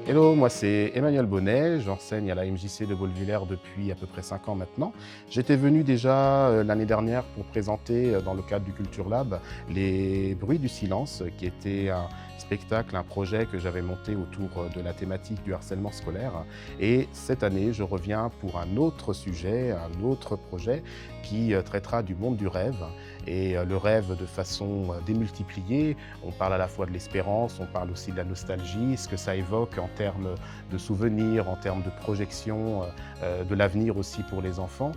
Hello, moi c'est Emmanuel Bonnet, j'enseigne à la MJC de Baudelaire depuis à peu près 5 ans maintenant. J'étais venu déjà l'année dernière pour présenter dans le cadre du Culture Lab les Bruits du silence, qui était un spectacle, un projet que j'avais monté autour de la thématique du harcèlement scolaire. Et cette année, je reviens pour un autre sujet, un autre projet qui traitera du monde du rêve. Et le rêve de façon démultipliée. On parle à la fois de l'espérance, on parle aussi de la nostalgie, ce que ça évoque en termes de souvenirs, en termes de projection de l'avenir aussi pour les enfants.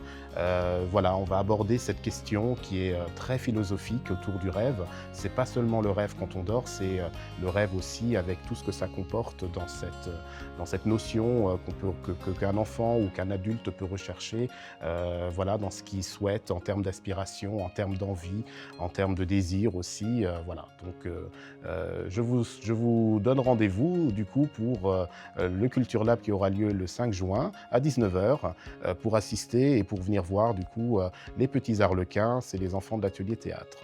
Voilà, on va aborder cette question qui est très philosophique autour du rêve. C'est pas seulement le rêve quand on dort, c'est le rêve aussi avec tout ce que ça comporte dans cette notion qu'un enfant ou qu'un adulte peut rechercher, voilà, dans ce qu'il souhaite en termes d'aspiration, en termes d'envie, en termes de désir aussi. Voilà. Donc, je vous donne rendez-vous du coup pour le Culture Lab qui aura lieu le 5 juin à 19h pour assister et pour venir voir du coup les petits Arlequins, c'est les enfants de l'atelier théâtre.